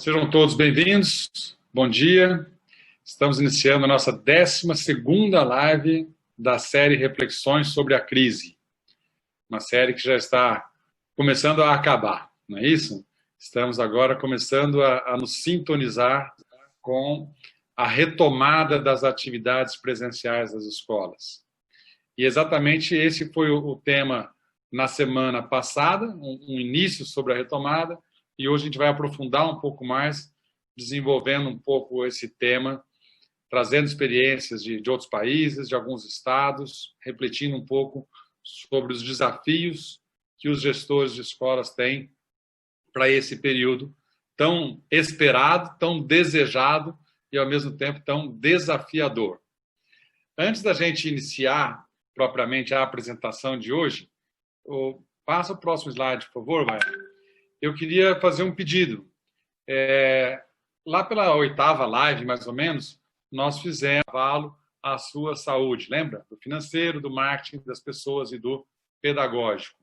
Sejam todos bem-vindos, bom dia. Estamos iniciando a nossa 12ª live da série Reflexões sobre a Crise. Uma série que já está começando a acabar, não é isso? Estamos agora começando a nos sintonizar com a retomada das atividades presenciais das escolas. E exatamente esse foi o tema na semana passada, um início sobre a retomada, e hoje a gente vai aprofundar um pouco mais, desenvolvendo um pouco esse tema, trazendo experiências de outros países, de alguns estados, refletindo um pouco sobre os desafios que os gestores de escolas têm para esse período tão esperado, tão desejado e, ao mesmo tempo, tão desafiador. Antes da gente iniciar propriamente a apresentação de hoje, passa o próximo slide, por favor, Maia. Eu queria fazer um pedido. Lá pela 8ª live, mais ou menos, nós fizemos a sua saúde, lembra? Do financeiro, do marketing, das pessoas e do pedagógico.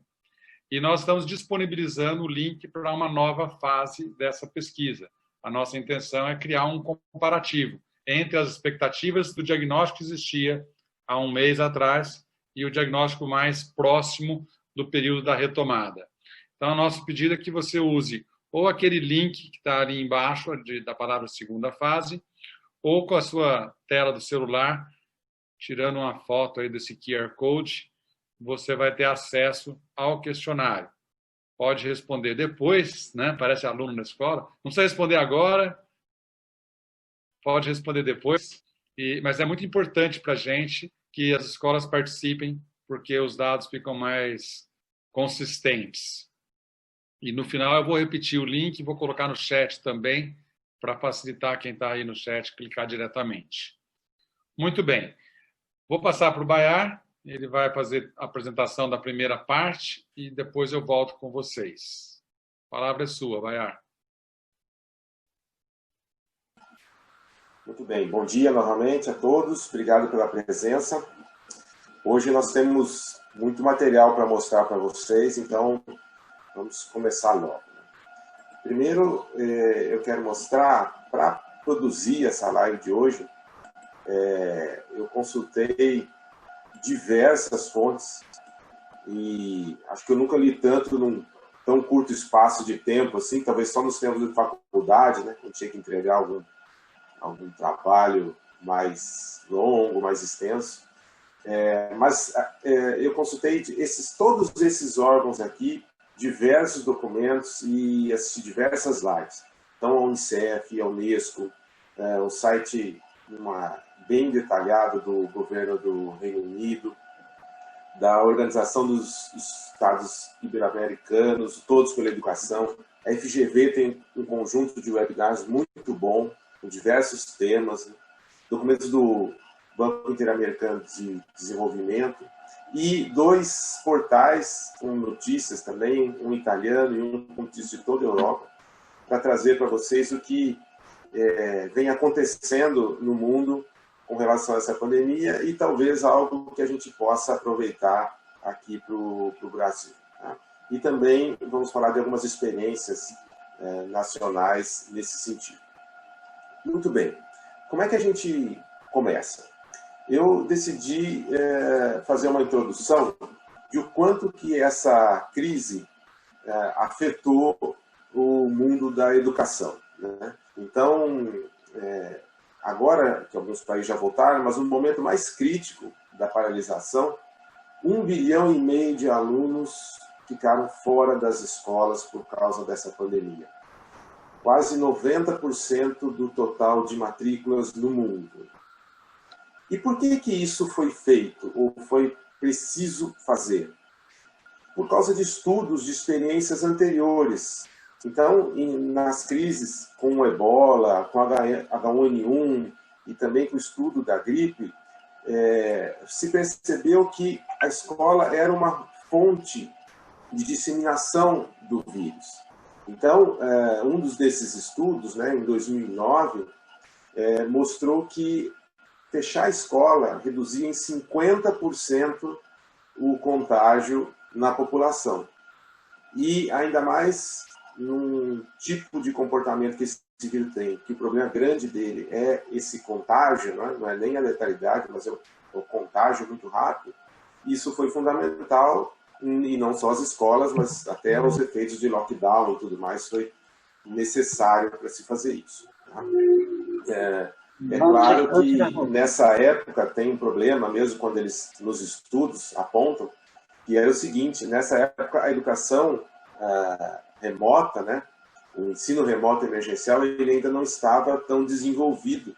E nós estamos disponibilizando o link para uma nova fase dessa pesquisa. A nossa intenção é criar um comparativo entre as expectativas do diagnóstico que existia há um mês atrás e o diagnóstico mais próximo do período da retomada. Então, o nosso pedido é que você use ou aquele link que está ali embaixo da palavra segunda fase, ou com a sua tela do celular, tirando uma foto aí desse QR Code, você vai ter acesso ao questionário. Pode responder depois, né? Parece aluno na escola. Não precisa responder agora, pode responder depois, mas é muito importante para a gente que as escolas participem, porque os dados ficam mais consistentes. E no final eu vou repetir o link e vou colocar no chat também, para facilitar quem está aí no chat clicar diretamente. Muito bem. Vou passar para o Bayar, ele vai fazer a apresentação da primeira parte e depois eu volto com vocês. A palavra é sua, Bayar. Muito bem. Bom dia novamente a todos. Obrigado pela presença. Hoje nós temos muito material para mostrar para vocês, então vamos começar logo. Primeiro, eu quero mostrar, para produzir essa live de hoje, eu consultei diversas fontes e acho que eu nunca li tanto num tão curto espaço de tempo, assim, talvez só nos tempos de faculdade, né, quando tinha que entregar algum trabalho mais longo, mais extenso. Mas eu consultei todos esses órgãos aqui, diversos documentos e assisti diversas lives. Então, a Unicef, a Unesco, o site bem detalhado do governo do Reino Unido, da Organização dos Estados Ibero-Americanos, Todos pela Educação. A FGV tem um conjunto de webinars muito bom, com diversos temas, né? Documentos do Banco Interamericano de Desenvolvimento, e 2 portais com notícias também, um italiano e um com notícias de toda a Europa, para trazer para vocês o que vem acontecendo no mundo com relação a essa pandemia e talvez algo que a gente possa aproveitar aqui para o Brasil. Tá? E também vamos falar de algumas experiências nacionais nesse sentido. Muito bem. Como é que a gente começa? Eu decidi fazer uma introdução de o quanto que essa crise afetou o mundo da educação, né? Então, agora que alguns países já voltaram, mas no momento mais crítico da paralisação, 1,5 bilhão de alunos ficaram fora das escolas por causa dessa pandemia. Quase 90% do total de matrículas no mundo. E por que isso foi feito, ou foi preciso fazer? Por causa de estudos de experiências anteriores. Então, nas crises com o Ebola, com H1N1 e também com o estudo da gripe, se percebeu que a escola era uma fonte de disseminação do vírus. Então, um desses estudos, né, em 2009, mostrou que fechar a escola reduzia em 50% o contágio na população. E ainda mais num tipo de comportamento que remdesivir tem, que o problema grande dele é esse contágio, não é nem a letalidade, mas é o contágio muito rápido, isso foi fundamental, e não só as escolas, mas até os efeitos de lockdown e tudo mais, foi necessário para se fazer isso. Tá? É claro que nessa época tem um problema, mesmo quando eles nos estudos apontam, que era o seguinte: nessa época a educação remota, né, o ensino remoto emergencial, ele ainda não estava tão desenvolvido.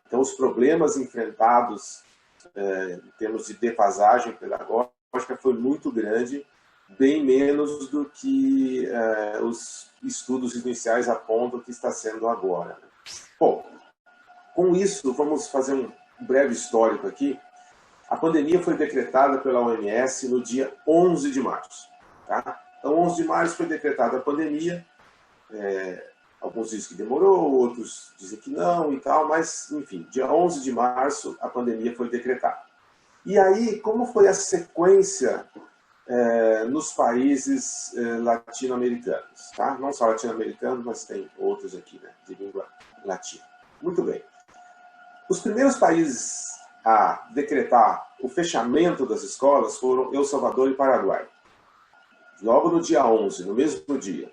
Então os problemas enfrentados em termos de defasagem pedagógica foi muito grande, bem menos do que os estudos iniciais apontam que está sendo agora. Bom, com isso, vamos fazer um breve histórico aqui. A pandemia foi decretada pela OMS no dia 11 de março. Tá? Então, 11 de março foi decretada a pandemia. Alguns dizem que demorou, outros dizem que não e tal, mas, enfim, dia 11 de março a pandemia foi decretada. E aí, como foi a sequência nos países latino-americanos? Tá? Não só latino-americanos, mas tem outros aqui, né, de língua latina. Muito bem. Os primeiros países a decretar o fechamento das escolas foram El Salvador e Paraguai. Logo no dia 11, no mesmo dia.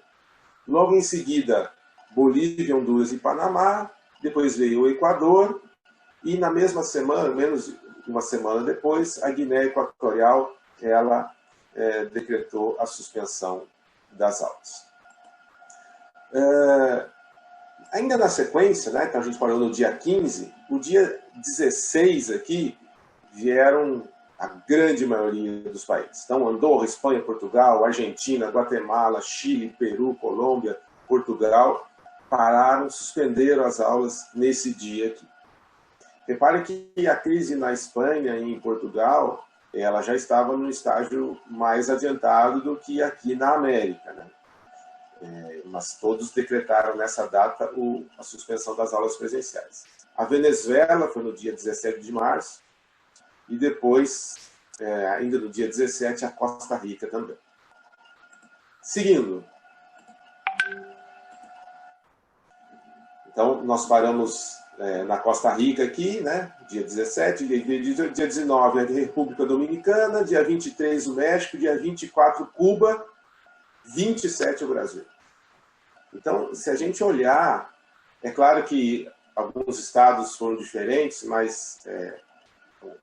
Logo em seguida, Bolívia, Honduras e Panamá. Depois veio o Equador. E na mesma semana, menos de uma semana depois, a Guiné Equatorial, ela decretou a suspensão das aulas. Ainda na sequência, né, que a gente parou no dia 15, o dia 16 aqui vieram a grande maioria dos países. Então, Andorra, Espanha, Portugal, Argentina, Guatemala, Chile, Peru, Colômbia, Portugal, pararam, suspenderam as aulas nesse dia aqui. Repare que a crise na Espanha e em Portugal, ela já estava no estágio mais adiantado do que aqui na América, né? Mas todos decretaram nessa data a suspensão das aulas presenciais. A Venezuela foi no dia 17 de março e depois, ainda no dia 17, a Costa Rica também. Seguindo. Então, nós paramos na Costa Rica aqui, né? Dia 17, dia 19 a República Dominicana, dia 23 o México, dia 24 Cuba, 27 o Brasil. Então, se a gente olhar, é claro que alguns estados foram diferentes, mas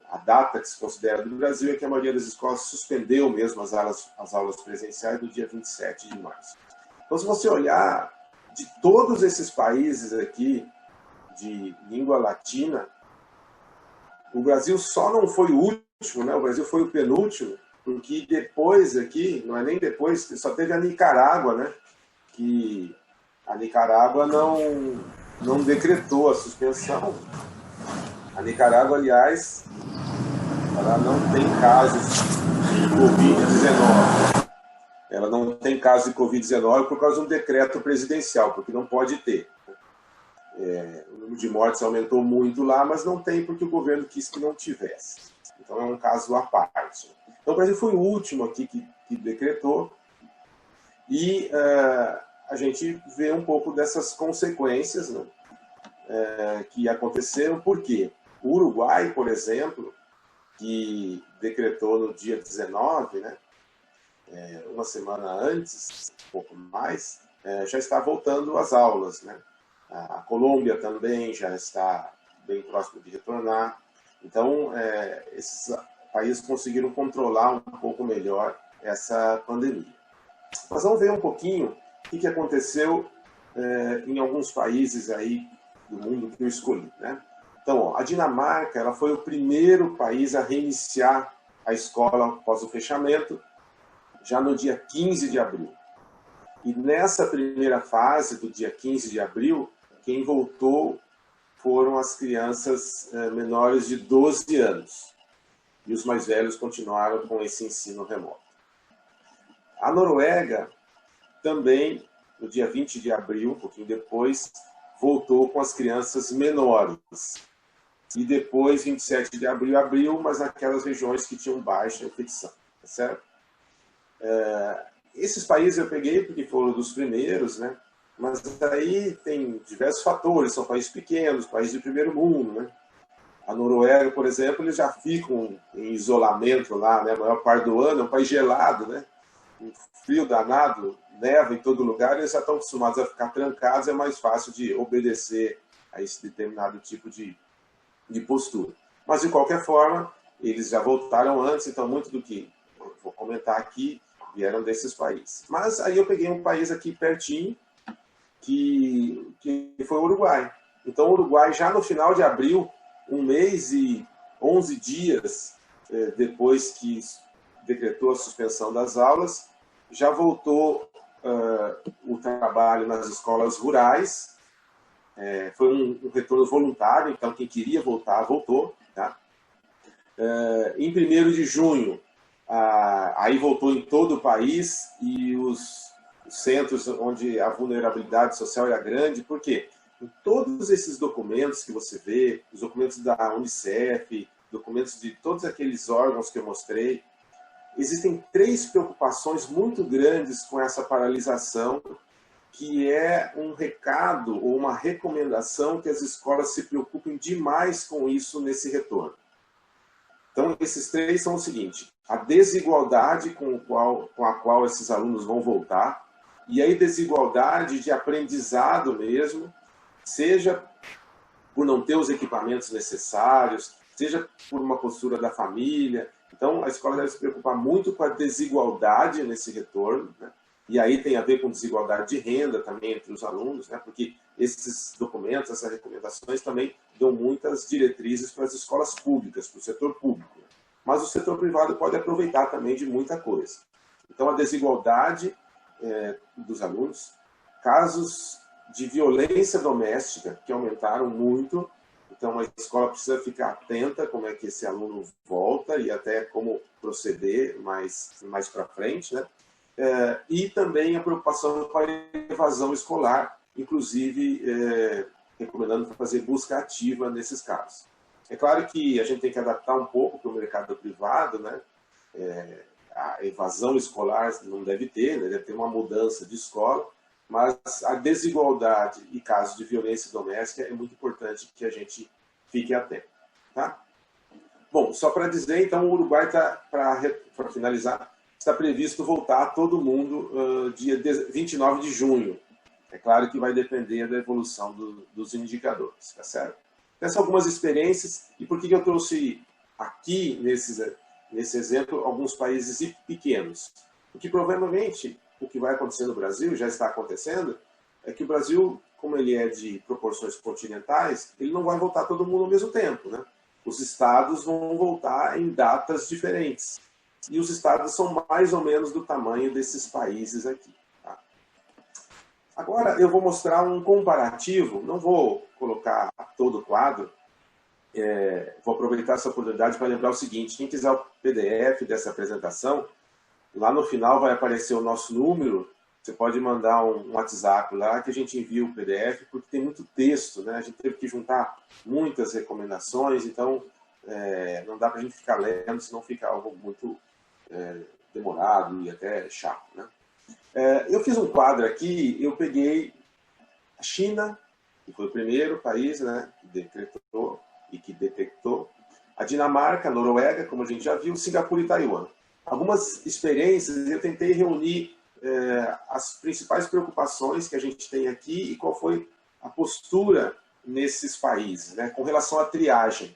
a data que se considera do Brasil é que a maioria das escolas suspendeu mesmo as aulas presenciais no dia 27 de março. Então, se você olhar, de todos esses países aqui de língua latina, o Brasil só não foi o último, né? O Brasil foi o penúltimo, porque depois aqui, não é nem depois, só teve a Nicarágua, né? Que a Nicarágua não decretou a suspensão. A Nicarágua, aliás, ela não tem casos de Covid-19. Ela não tem casos de Covid-19 por causa de um decreto presidencial, porque não pode ter. O número de mortes aumentou muito lá, mas não tem porque o governo quis que não tivesse. Então é um caso à parte. Então o Brasil foi o último aqui que decretou. E a gente vê um pouco dessas consequências, né, que aconteceram. Por quê? O Uruguai, por exemplo, que decretou no dia 19, né, uma semana antes, um pouco mais, já está voltando às aulas, né? A Colômbia também já está bem próximo de retornar. Então, esses países conseguiram controlar um pouco melhor essa pandemia. Mas vamos ver um pouquinho o que aconteceu em alguns países aí do mundo que eu escolhi, né? Então, a Dinamarca, ela foi o primeiro país a reiniciar a escola após o fechamento, já no dia 15 de abril. E nessa primeira fase, do dia 15 de abril, quem voltou foram as crianças menores de 12 anos. E os mais velhos continuaram com esse ensino remoto. A Noruega também, no dia 20 de abril, um pouquinho depois, voltou com as crianças menores. E depois, 27 de abril, abriu, mas naquelas regiões que tinham baixa infecção. Tá certo? Esses países eu peguei porque foram dos primeiros, né? Mas aí tem diversos fatores, são países pequenos, países de primeiro mundo, né? A Noruega, por exemplo, eles já ficam em isolamento lá, né? A maior parte do ano, é um país gelado, né? Um frio danado, neva em todo lugar, eles já estão acostumados a ficar trancados, é mais fácil de obedecer a esse determinado tipo de postura. Mas, de qualquer forma, eles já voltaram antes, então muito do que eu vou comentar aqui vieram desses países. Mas aí eu peguei um país aqui pertinho, que foi o Uruguai. Então, o Uruguai, já no final de abril, 1 mês e 11 dias depois que decretou a suspensão das aulas, já voltou o trabalho nas escolas rurais. Foi um retorno voluntário, então quem queria voltar, voltou. Tá? Em 1º de junho, aí voltou em todo o país, e os centros onde a vulnerabilidade social era grande. Por quê? Em todos esses documentos que você vê, os documentos da Unicef, documentos de todos aqueles órgãos que eu mostrei, existem 3 preocupações muito grandes com essa paralisação, que é um recado ou uma recomendação que as escolas se preocupem demais com isso nesse retorno. Então, esses 3 são o seguinte: a desigualdade com a qual esses alunos vão voltar, e aí desigualdade de aprendizado mesmo, seja por não ter os equipamentos necessários, seja por uma postura da família. Então, a escola deve se preocupar muito com a desigualdade nesse retorno, né? E aí tem a ver com desigualdade de renda também entre os alunos, né? Porque esses documentos, essas recomendações também dão muitas diretrizes para as escolas públicas, para o setor público. Mas o setor privado pode aproveitar também de muita coisa. Então, a desigualdade dos alunos, casos de violência doméstica, que aumentaram muito. Então, a escola precisa ficar atenta como é que esse aluno volta e até como proceder mais para frente, né? E também a preocupação com a evasão escolar, inclusive recomendando fazer busca ativa nesses casos. É claro que a gente tem que adaptar um pouco para o mercado privado, né? A evasão escolar não deve ter, né? Deve ter uma mudança de escola, mas a desigualdade e casos de violência doméstica é muito importante que a gente fique atento. Tá? Bom, só para dizer, então, o Uruguai está, para finalizar, está previsto voltar todo mundo dia 29 de junho. É claro que vai depender da evolução dos indicadores, tá certo? Essas são algumas experiências, e por que eu trouxe aqui, nesse exemplo, alguns países pequenos? Porque provavelmente o que vai acontecer no Brasil, já está acontecendo, é que o Brasil, como ele é de proporções continentais, ele não vai voltar todo mundo ao mesmo tempo, né? Os estados vão voltar em datas diferentes. E os estados são mais ou menos do tamanho desses países aqui. Tá? Agora eu vou mostrar um comparativo, não vou colocar todo o quadro, vou aproveitar essa oportunidade para lembrar o seguinte: quem quiser o PDF dessa apresentação, lá no final vai aparecer o nosso número, você pode mandar um WhatsApp lá que a gente envia o PDF, porque tem muito texto, né? A gente teve que juntar muitas recomendações, então não dá para a gente ficar lendo, senão fica algo muito demorado e até chato, né? Eu fiz um quadro aqui, eu peguei a China, que foi o primeiro país, né, que decretou e que detectou, a Dinamarca, a Noruega, como a gente já viu, Singapura e Taiwan. Algumas experiências, eu tentei reunir as principais preocupações que a gente tem aqui e qual foi a postura nesses países, né, com relação à triagem.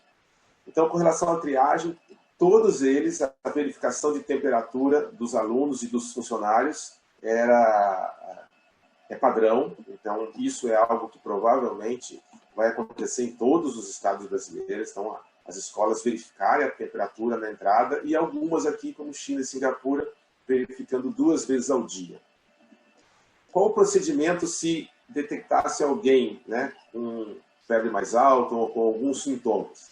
Então, com relação à triagem, todos eles, a verificação de temperatura dos alunos e dos funcionários é padrão. Então, isso é algo que provavelmente vai acontecer em todos os estados brasileiros. Então, as escolas verificarem a temperatura na entrada, e algumas aqui, como China e Singapura, verificando 2 vezes ao dia. Qual o procedimento se detectasse alguém, né, com febre mais alta ou com alguns sintomas?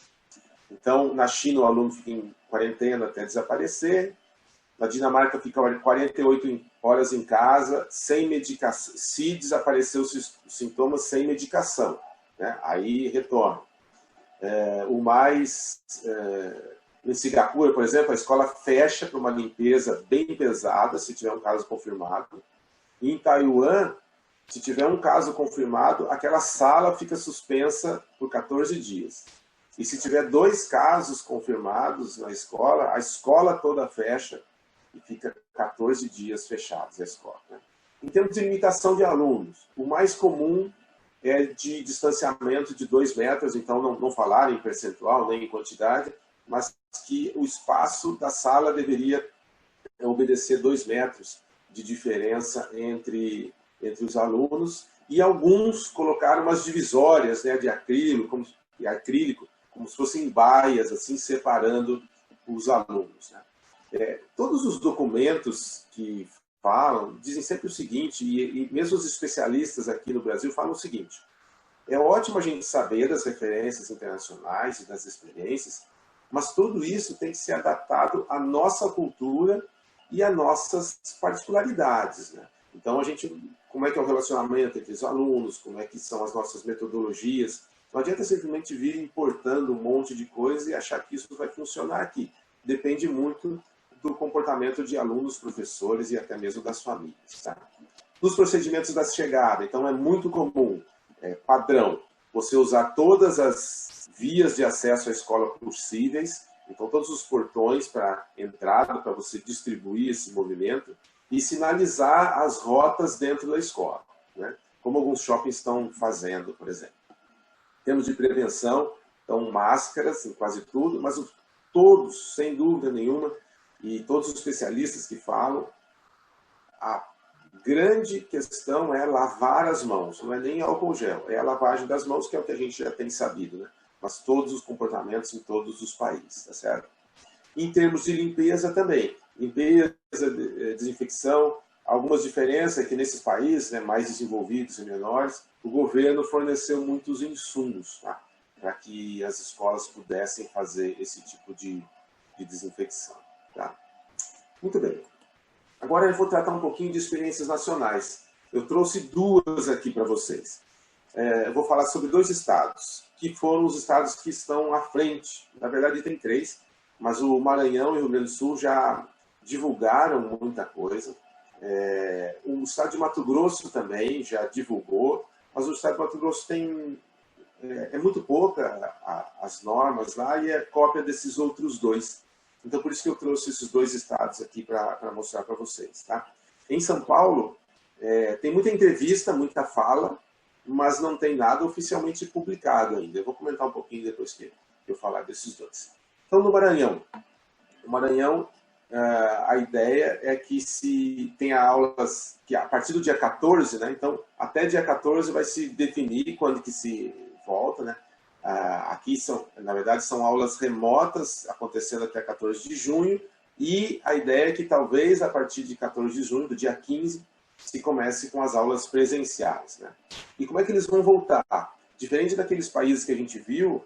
Então, na China, o aluno fica em quarentena até desaparecer. Na Dinamarca, fica 48 horas em casa, sem medicação. Se desaparecer os sintomas, sem medicação, né? Aí retorna. Em Singapura, por exemplo, a escola fecha para uma limpeza bem pesada, se tiver um caso confirmado. Em Taiwan, Se tiver um caso confirmado, aquela sala fica suspensa por 14 dias. E se tiver 2 casos confirmados na escola, a escola toda fecha e fica 14 dias fechados a escola, né? Em termos de limitação de alunos, o mais comum é de distanciamento de 2 metros, então não falar em percentual nem em quantidade, mas que o espaço da sala deveria obedecer 2 metros de diferença entre os alunos, e alguns colocaram umas divisórias, né, de acrílico, como se fossem baias, assim, separando os alunos, né? Todos os documentos que falam dizem sempre o seguinte, e mesmo os especialistas aqui no Brasil falam o seguinte: é ótimo a gente saber das referências internacionais e das experiências, mas tudo isso tem que ser adaptado à nossa cultura e às nossas particularidades, né? Então, como é que é o relacionamento entre os alunos, como é que são as nossas metodologias. Não adianta simplesmente vir importando um monte de coisa e achar que isso vai funcionar aqui. Depende muito do comportamento de alunos, professores e até mesmo das famílias, tá? Nos procedimentos da chegada, então é muito comum, padrão, você usar todas as vias de acesso à escola possíveis, então todos os portões para entrada, para você distribuir esse movimento, e sinalizar as rotas dentro da escola, né? Como alguns shoppings estão fazendo, por exemplo. Em termos de prevenção, então máscaras em quase tudo, mas todos, sem dúvida nenhuma, e todos os especialistas que falam, a grande questão é lavar as mãos, não é nem álcool gel, é a lavagem das mãos, que é o que a gente já tem sabido, né? Mas todos os comportamentos em todos os países, tá certo? Em termos de limpeza também, limpeza, desinfecção, algumas diferenças é que nesses países, né, mais desenvolvidos e menores, o governo forneceu muitos insumos, tá? Para que as escolas pudessem fazer esse tipo de desinfecção, tá? Muito bem. Agora eu vou tratar um pouquinho de experiências nacionais. Eu trouxe 2 aqui para vocês. Eu vou falar sobre 2 estados, que foram os estados que estão à frente. Na verdade, tem 3, mas o Maranhão e o Rio Grande do Sul já divulgaram muita coisa. O estado de Mato Grosso também já divulgou, mas o estado de Mato Grosso tem muito pouca as normas lá e é cópia desses outros 2. Então, por isso que eu trouxe esses 2 estados aqui para mostrar para vocês, tá? Em São Paulo, tem muita entrevista, muita fala, mas não tem nada oficialmente publicado ainda. Eu vou comentar um pouquinho depois que eu falar desses 2. Então, no Maranhão. No Maranhão, a ideia é que se tenha aulas que a partir do dia 14, né? Então, até dia 14 vai se definir quando que se volta, né? Aqui, na verdade, são aulas remotas, acontecendo até 14 de junho, e a ideia é que talvez a partir de 14 de junho, do dia 15, se comece com as aulas presenciais, né? E como é que eles vão voltar? Diferente daqueles países que a gente viu,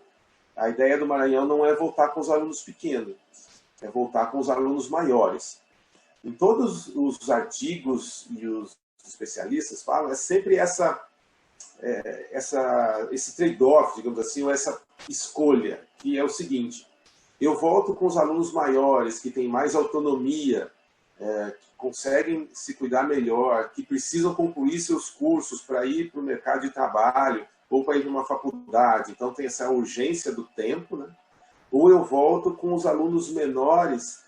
a ideia do Maranhão não é voltar com os alunos pequenos, é voltar com os alunos maiores. Em todos os artigos e os especialistas falam, é sempre esse trade-off, digamos assim, ou essa escolha, que é o seguinte: eu volto com os alunos maiores, que têm mais autonomia, que conseguem se cuidar melhor, que precisam concluir seus cursos para ir para o mercado de trabalho ou para ir para uma faculdade, então tem essa urgência do tempo, né? Ou eu volto com os alunos menores,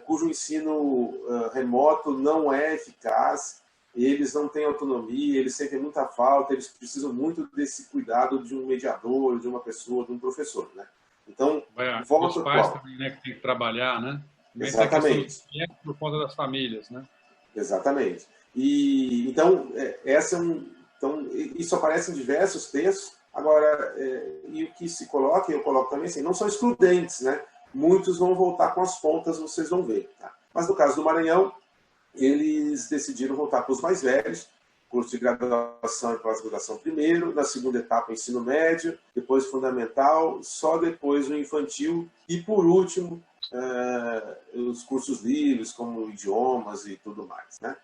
cujo ensino remoto não é eficaz, eles não têm autonomia, eles sentem muita falta, eles precisam muito desse cuidado de um mediador, de uma pessoa, de um professor, né? Então, volta os pais também, né, que tem que trabalhar, né? Também exatamente. Tem a questão por conta das famílias, né? Exatamente. E então, então isso aparece em diversos textos. Agora, e o que se coloca, eu coloco também assim, não são excludentes, né? Muitos vão voltar com as pontas, vocês vão ver, tá? Mas no caso do Maranhão, eles decidiram voltar para os mais velhos, curso de graduação e pós-graduação primeiro, na segunda etapa ensino médio, depois fundamental, só depois o infantil e, por último, os cursos livres, como idiomas e tudo mais, né?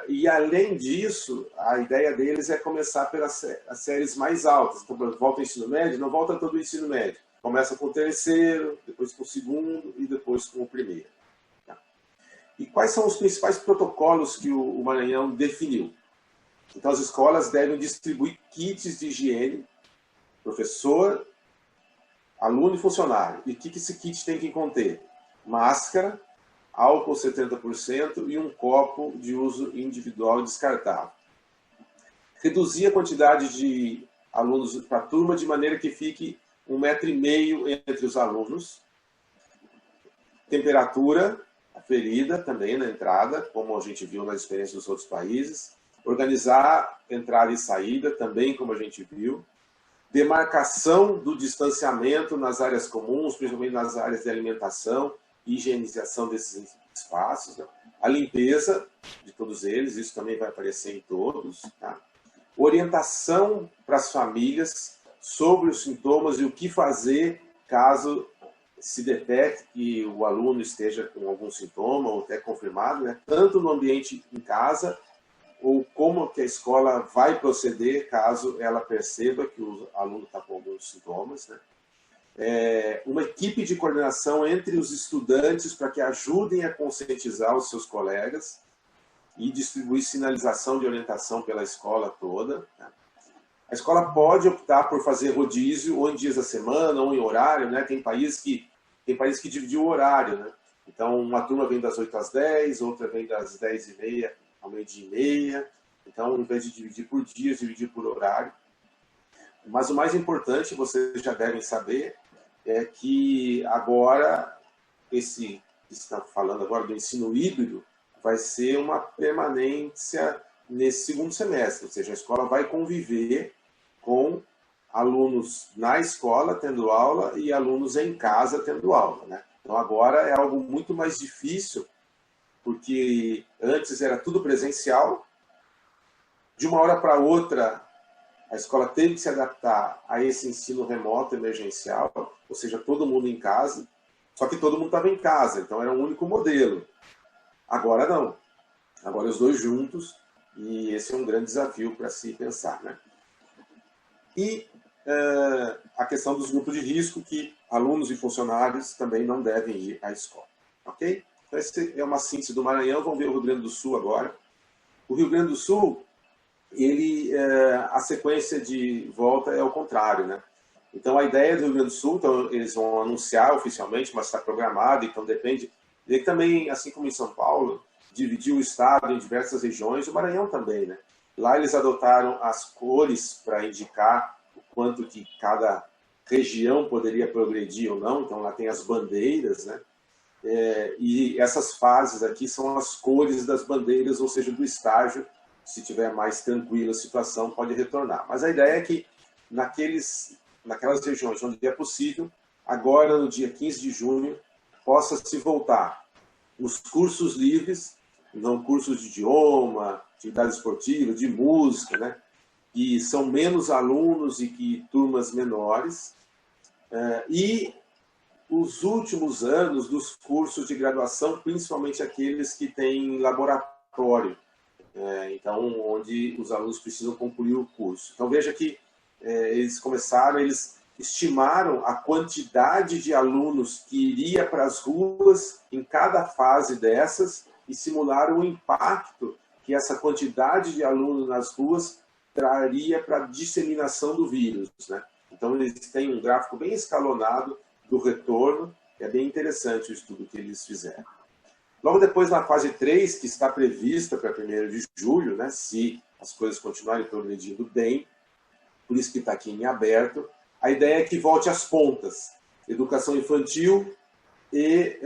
E, além disso, a ideia deles é começar pelas as séries mais altas. Então, volta ao ensino médio, não volta todo o ensino médio. Começa com o terceiro, depois com o segundo e depois com o primeiro. E quais são os principais protocolos que o Maranhão definiu? Então, as escolas devem distribuir kits de higiene, professor, aluno e funcionário. E o que esse kit tem que conter? Máscara, álcool 70% e um copo de uso individual e descartável. Reduzir a quantidade de alunos para a turma de maneira que fique 1,5 m entre os alunos. Temperatura aferida também na entrada, como a gente viu nas experiências dos outros países. Organizar entrada e saída, também como a gente viu. Demarcação do distanciamento nas áreas comuns, principalmente nas áreas de alimentação e higienização desses espaços. Né? A limpeza de todos eles, isso também vai aparecer em todos. Tá? Orientação para as famílias sobre os sintomas e o que fazer caso se detecte que o aluno esteja com algum sintoma ou até confirmado, né? Tanto no ambiente em casa ou como que a escola vai proceder caso ela perceba que o aluno está com alguns sintomas. Né? Uma equipe de coordenação entre os estudantes para que ajudem a conscientizar os seus colegas e distribuir sinalização de orientação pela escola toda. Né? A escola pode optar por fazer rodízio ou em dias da semana ou em horário. Né? Tem países que dividiu o horário. Né? Então, uma turma vem das 8 às 10, outra vem das 10h30 ao 12h30. Então, ao invés de dividir por dias, dividir por horário. Mas o mais importante, vocês já devem saber, é que agora, esse que está falando agora do ensino híbrido, vai ser uma permanência nesse segundo semestre. Ou seja, a escola vai conviver com alunos na escola tendo aula e alunos em casa tendo aula. Né? Então, agora é algo muito mais difícil, porque antes era tudo presencial. De uma hora para outra, a escola teve que se adaptar a esse ensino remoto emergencial, ou seja, todo mundo em casa, só que todo mundo estava em casa, então era um único modelo. Agora não. Agora os dois juntos, e esse é um grande desafio para se pensar. Né? E a questão dos grupos de risco, que alunos e funcionários também não devem ir à escola. Ok? Então, essa é uma síntese do Maranhão. Vamos ver o Rio Grande do Sul agora. O Rio Grande do Sul, a sequência de volta é ao contrário. Né? Então, a ideia do Rio Grande do Sul, então, eles vão anunciar oficialmente, mas está programado, então depende. Ele também, assim como em São Paulo, dividiu o estado em diversas regiões, o Maranhão também. Né? Lá eles adotaram as cores para indicar o quanto que cada região poderia progredir ou não. Então, lá tem as bandeiras, né? E essas fases aqui são as cores das bandeiras, ou seja, do estágio. Se tiver mais tranquila a situação, pode retornar. Mas a ideia é que naquelas regiões onde é possível, agora no dia 15 de junho, possa se voltar os cursos livres, não cursos de idioma, atividade esportiva, de música, né? Que são menos alunos e que turmas menores, e os últimos anos dos cursos de graduação, principalmente aqueles que têm laboratório, então onde os alunos precisam concluir o curso. Então veja que eles estimaram a quantidade de alunos que iria para as ruas em cada fase dessas e simularam o impacto que essa quantidade de alunos nas ruas traria para a disseminação do vírus. Né? Então, eles têm um gráfico bem escalonado do retorno, é bem interessante o estudo que eles fizeram. Logo depois, na fase 3, que está prevista para 1º de julho, né, se as coisas continuarem progredindo bem, por isso que está aqui em aberto, a ideia é que volte às pontas, educação infantil e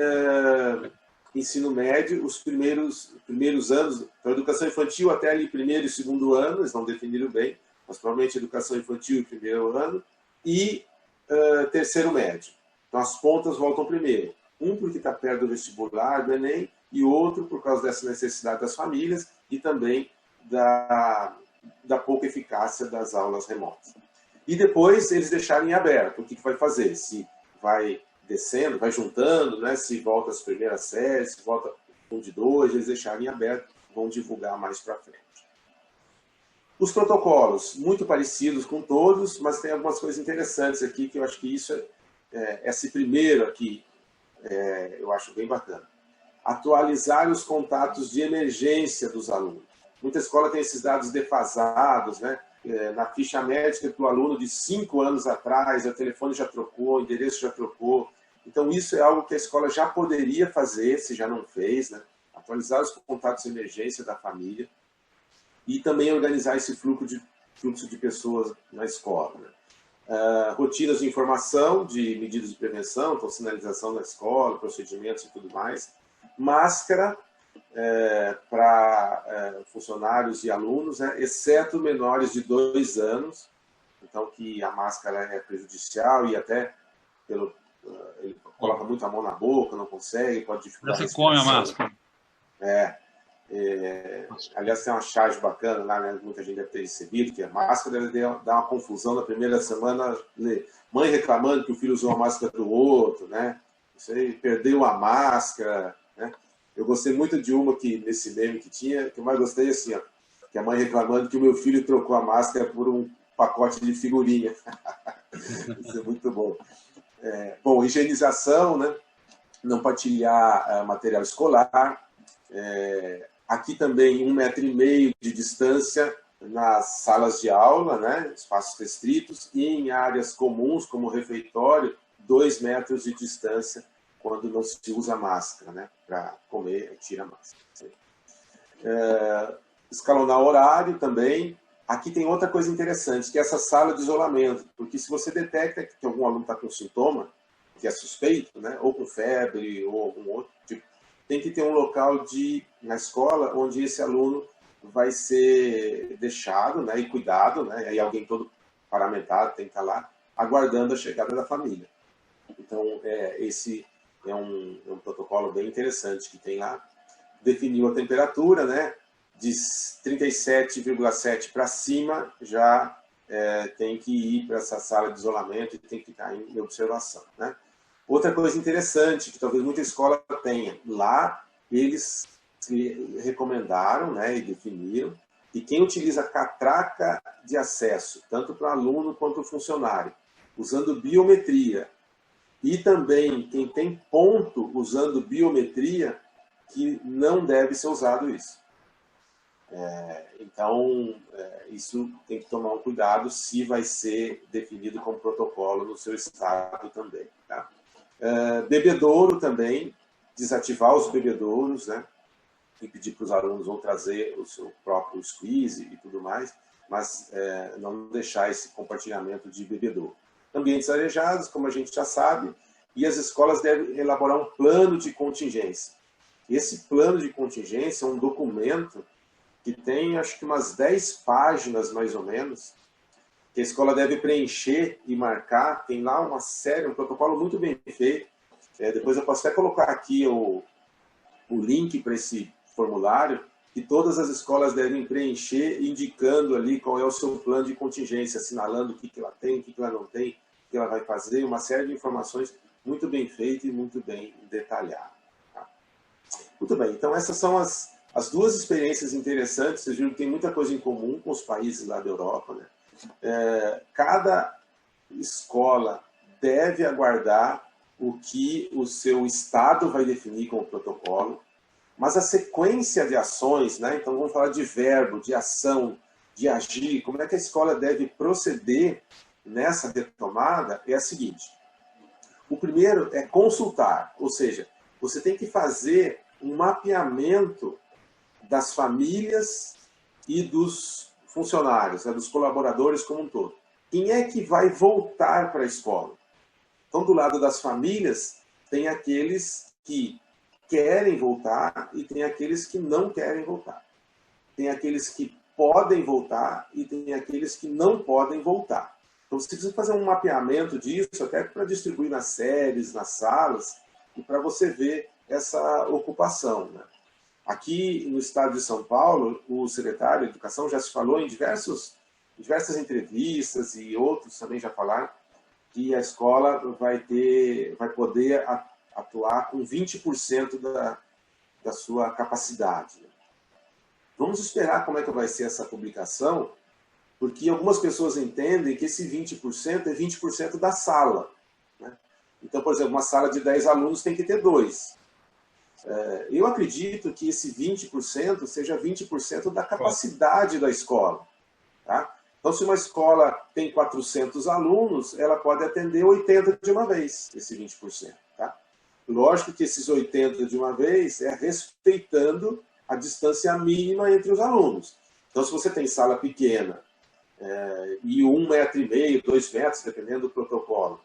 ensino médio, os primeiros anos, então educação infantil até ali 1º e 2º ano, eles não definiram bem, mas provavelmente educação infantil 1º ano, e 3º médio. Então as pontas voltam primeiro. Um porque está perto do vestibular, do Enem, e outro por causa dessa necessidade das famílias e também da pouca eficácia das aulas remotas. E depois eles deixarem aberto o que vai fazer, se vai descendo, vai juntando, né? Se volta às primeiras séries, se volta um de 2, eles deixarem aberto, vão divulgar mais para frente. Os protocolos, muito parecidos com todos, mas tem algumas coisas interessantes aqui, que eu acho que isso esse primeiro aqui, eu acho bem bacana. Atualizar os contatos de emergência dos alunos. Muita escola tem esses dados defasados, né? Na ficha médica do aluno de 5 anos atrás, o telefone já trocou, o endereço já trocou. Então, isso é algo que a escola já poderia fazer, se já não fez, né? Atualizar os contatos de emergência da família e também organizar esse fluxo de pessoas na escola, né? Rotinas de informação, de medidas de prevenção, então sinalização na escola, procedimentos e tudo mais. Máscara para funcionários e alunos, né, exceto menores de 2 anos, então que a máscara é prejudicial e até ele coloca muito a mão na boca, não consegue, pode dificultar a respiração. Você come a máscara. Aliás, tem uma charge bacana lá, né? Muita gente deve ter recebido, que a máscara dá uma confusão na primeira semana, mãe reclamando que o filho usou a máscara do outro, né? Isso aí, perdeu a máscara, né? Eu gostei muito de uma que, nesse meme que eu mais gostei, assim, ó, que a mãe reclamando que o meu filho trocou a máscara por um pacote de figurinha. Isso é muito bom. Bom, higienização, né? Não partilhar material escolar. Aqui também 1,5 metro de distância nas salas de aula, né? Espaços restritos, e em áreas comuns, como refeitório, 2 metros de distância quando não se usa máscara, né? Para comer, tira a máscara. Escalonar horário também. Aqui tem outra coisa interessante, que é essa sala de isolamento, porque se você detecta que algum aluno está com sintoma, que é suspeito, né? Ou com febre, ou algum outro tipo, tem que ter um local na escola onde esse aluno vai ser deixado, né? E cuidado, né? Aí alguém todo paramentado tem que estar lá, aguardando a chegada da família. Então, esse é um protocolo bem interessante que tem lá. Definiu a temperatura, né? De 37,7 para cima, já tem que ir para essa sala de isolamento e tem que ficar em observação, né? Outra coisa interessante, que talvez muita escola tenha, lá eles recomendaram, né, e definiram, que quem utiliza catraca de acesso, tanto para aluno quanto para funcionário, usando biometria, e também quem tem ponto usando biometria, que não deve ser usado isso. Então, isso tem que tomar um cuidado se vai ser definido como protocolo no seu estado também, tá? Bebedouro também, desativar os bebedouros, né? E pedir para os alunos ou trazer o seu próprio squeeze e tudo mais, mas não deixar esse compartilhamento de bebedouro. Ambientes arejados, como a gente já sabe, e as escolas devem elaborar um plano de contingência. Esse plano de contingência é um documento que tem, acho que umas 10 páginas, mais ou menos, que a escola deve preencher e marcar. Tem lá uma série, um protocolo muito bem feito. Depois eu posso até colocar aqui o link para esse formulário, que todas as escolas devem preencher, indicando ali qual é o seu plano de contingência, assinalando o que ela tem, o que ela não tem, o que ela vai fazer, uma série de informações muito bem feitas e muito bem detalhadas. Tá? Muito bem, então essas são as duas experiências interessantes. Vocês viram que tem muita coisa em comum com os países lá da Europa, né? Cada escola deve aguardar o que o seu estado vai definir como protocolo, mas a sequência de ações, né? Então vamos falar de verbo, de ação, de agir, como é que a escola deve proceder nessa retomada, é a seguinte: o primeiro é consultar, ou seja, você tem que fazer um mapeamento das famílias e dos funcionários, né, dos colaboradores como um todo. Quem é que vai voltar para a escola? Então, do lado das famílias, tem aqueles que querem voltar e tem aqueles que não querem voltar. Tem aqueles que podem voltar e tem aqueles que não podem voltar. Então, você precisa fazer um mapeamento disso, até para distribuir nas séries, nas salas, e para você ver essa ocupação, né? Aqui no estado de São Paulo, o secretário de Educação já se falou em diversas entrevistas, e outros também já falaram, que a escola vai poder atuar com 20% da sua capacidade. Vamos esperar como é que vai ser essa publicação, porque algumas pessoas entendem que esse 20% é 20% da sala, né? Então, por exemplo, uma sala de 10 alunos tem que ter 2. Eu acredito que esse 20% seja 20% da capacidade da escola. Tá? Então, se uma escola tem 400 alunos, ela pode atender 80 de uma vez, esse 20%. Tá? Lógico que esses 80 de uma vez é respeitando a distância mínima entre os alunos. Então, se você tem sala pequena, e 1,5 m, 2 metros, dependendo do protocolo,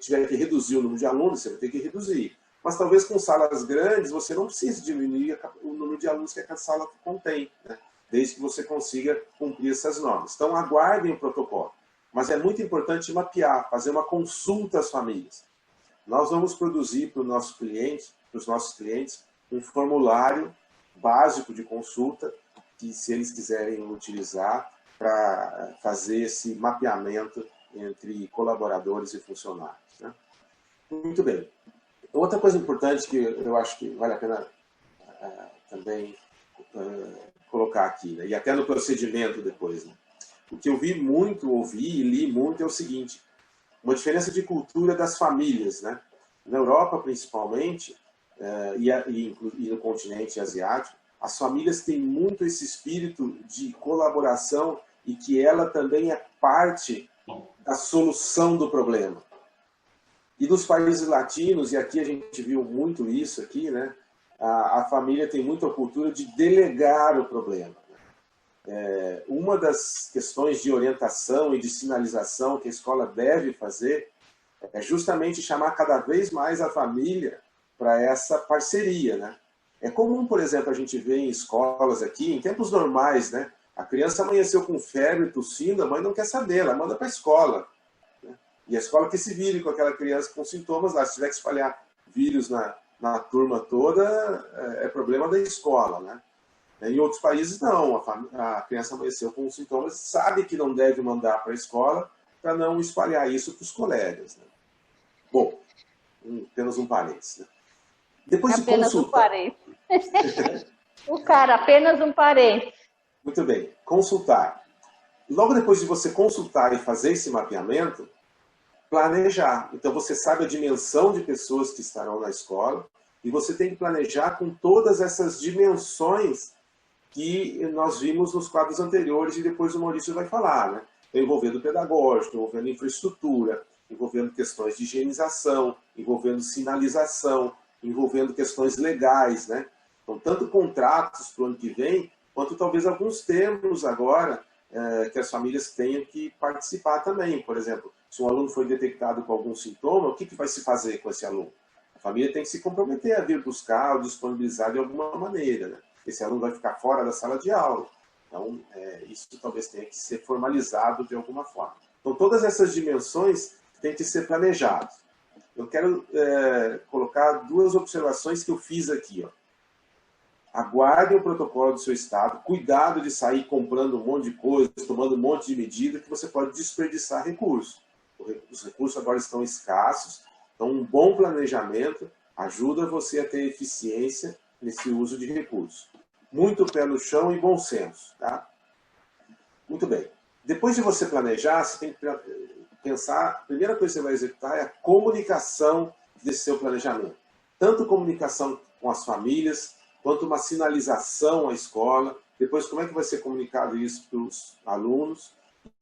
tiver que reduzir o número de alunos, você vai ter que reduzir. Mas talvez com salas grandes você não precise diminuir o número de alunos que a sala contém, né? Desde que você consiga cumprir essas normas. Então, aguardem o protocolo. Mas é muito importante mapear, fazer uma consulta às famílias. Nós vamos produzir para os nossos clientes, um formulário básico de consulta, que se eles quiserem utilizar para fazer esse mapeamento entre colaboradores e funcionários. Né? Muito bem. Outra coisa importante que eu acho que vale a pena também colocar aqui, né? E até no procedimento depois, né? O que eu ouvi e li muito é o seguinte: uma diferença de cultura das famílias, né? Na Europa, principalmente, e no continente asiático, as famílias têm muito esse espírito de colaboração e que ela também é parte da solução do problema. E nos países latinos, e aqui a gente viu muito isso aqui, né? A família tem muita cultura de delegar o problema. Uma das questões de orientação e de sinalização que a escola deve fazer é justamente chamar cada vez mais a família para essa parceria, né? É comum, por exemplo, a gente ver em escolas aqui, em tempos normais, né? A criança amanheceu com febre, tossindo, a mãe não quer saber, ela manda para a escola. Né? E a escola que se vire com aquela criança com sintomas lá. Se tiver que espalhar vírus na turma toda, é problema da escola, né? Em outros países, não. A criança amanheceu com sintomas, sabe que não deve mandar para a escola para não espalhar isso para os colegas. Né? Bom, apenas um parênteses. Né? Depois apenas de consultar... um parênteses. O cara, apenas um parênteses. Muito bem. Consultar. Logo depois de você consultar e fazer esse mapeamento, planejar. Então, você sabe a dimensão de pessoas que estarão na escola e você tem que planejar com todas essas dimensões que nós vimos nos quadros anteriores e depois o Maurício vai falar, né? Envolvendo pedagógico, envolvendo infraestrutura, envolvendo questões de higienização, envolvendo sinalização, envolvendo questões legais, né? Então, tanto contratos para o ano que vem, quanto talvez alguns termos agora que as famílias tenham que participar também. Por exemplo, se um aluno foi detectado com algum sintoma, o que vai se fazer com esse aluno? A família tem que se comprometer a vir buscar ou disponibilizar de alguma maneira, né? Esse aluno vai ficar fora da sala de aula. Então, isso talvez tenha que ser formalizado de alguma forma. Então, todas essas dimensões têm que ser planejadas. Eu quero colocar 2 observações que eu fiz aqui. Ó. Aguardem o protocolo do seu estado, cuidado de sair comprando um monte de coisa, tomando um monte de medida, que você pode desperdiçar recursos. Os recursos agora estão escassos, então um bom planejamento ajuda você a ter eficiência nesse uso de recursos. Muito pé no chão e bom senso. Tá? Muito bem. Depois de você planejar, você tem que pensar, a primeira coisa que você vai executar é a comunicação desse seu planejamento. Tanto comunicação com as famílias, quanto uma sinalização à escola, depois como é que vai ser comunicado isso para os alunos,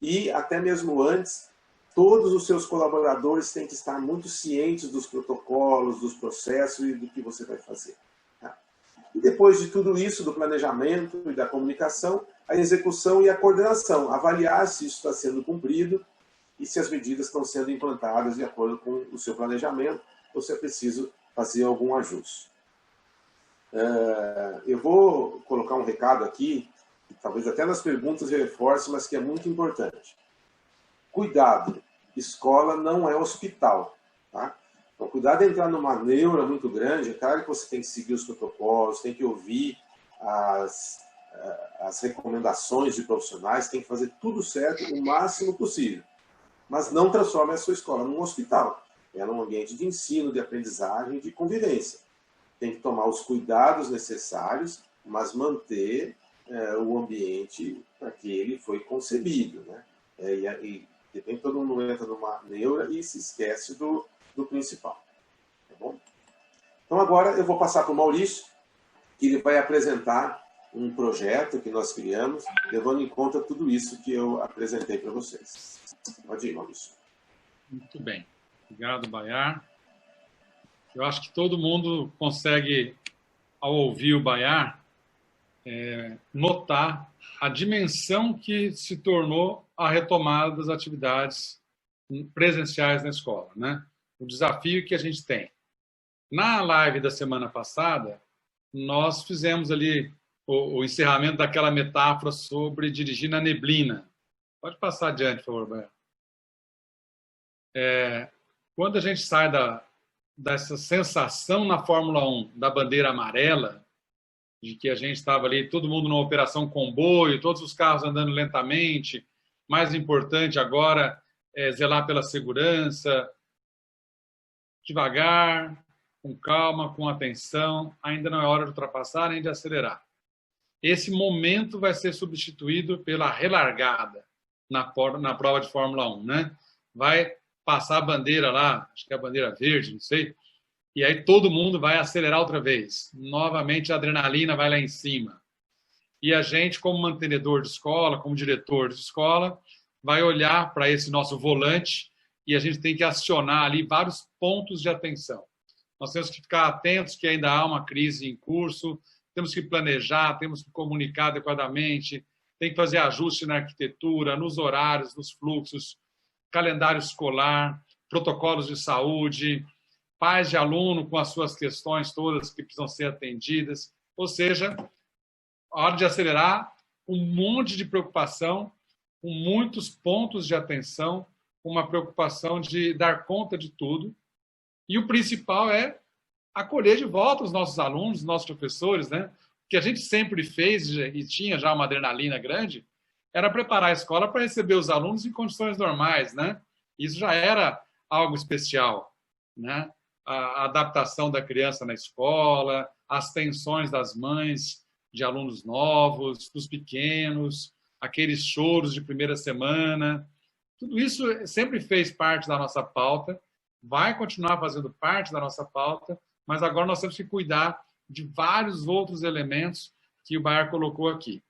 e até mesmo antes, todos os seus colaboradores têm que estar muito cientes dos protocolos, dos processos e do que você vai fazer. Tá? E depois de tudo isso, do planejamento e da comunicação, a execução e a coordenação, avaliar se isso está sendo cumprido e se as medidas estão sendo implantadas de acordo com o seu planejamento ou se é preciso fazer algum ajuste. Eu vou colocar um recado aqui, talvez até nas perguntas eu reforce, mas que é muito importante. Cuidado, escola não é hospital. Tá? Então, cuidado de entrar numa neura muito grande. É claro que você tem que seguir os protocolos, tem que ouvir as recomendações de profissionais, tem que fazer tudo certo o máximo possível. Mas não transforme a sua escola num hospital. É um ambiente de ensino, de aprendizagem, de convivência. Tem que tomar os cuidados necessários, mas manter o ambiente para que ele foi concebido. Né? E de repente todo mundo entra numa neura e se esquece do principal. Tá bom? Então agora eu vou passar para o Maurício, que ele vai apresentar um projeto que nós criamos, levando em conta tudo isso que eu apresentei para vocês. Pode ir, Maurício. Muito bem. Obrigado, Bayar. Eu acho que todo mundo consegue, ao ouvir o Bayar, notar a dimensão que se tornou a retomada das atividades presenciais na escola, né? O desafio que a gente tem. Na live da semana passada, nós fizemos ali o encerramento daquela metáfora sobre dirigir na neblina. Pode passar adiante, por favor, Bayar. Quando a gente sai dessa sensação na Fórmula 1 da bandeira amarela, de que a gente estava ali, todo mundo numa operação comboio, todos os carros andando lentamente, mais importante agora é zelar pela segurança, devagar, com calma, com atenção, ainda não é hora de ultrapassar nem de acelerar. Esse momento vai ser substituído pela relargada na prova de Fórmula 1, né? Vai passar a bandeira lá, acho que é a bandeira verde, não sei, e aí todo mundo vai acelerar outra vez. Novamente a adrenalina vai lá em cima. E a gente, como mantenedor de escola, como diretor de escola, vai olhar para esse nosso volante e a gente tem que acionar ali vários pontos de atenção. Nós temos que ficar atentos que ainda há uma crise em curso, temos que planejar, temos que comunicar adequadamente, tem que fazer ajuste na arquitetura, nos horários, nos fluxos, calendário escolar, protocolos de saúde, pais de aluno com as suas questões todas que precisam ser atendidas. Ou seja, a hora de acelerar, um monte de preocupação, com muitos pontos de atenção, uma preocupação de dar conta de tudo. E o principal é acolher de volta os nossos alunos, os nossos professores, né? O que a gente sempre fez e tinha já uma adrenalina grande era preparar a escola para receber os alunos em condições normais, né? Isso já era algo especial, né? A adaptação da criança na escola, as tensões das mães de alunos novos, dos pequenos, aqueles choros de primeira semana, tudo isso sempre fez parte da nossa pauta, vai continuar fazendo parte da nossa pauta, mas agora nós temos que cuidar de vários outros elementos que o Bayar colocou aqui.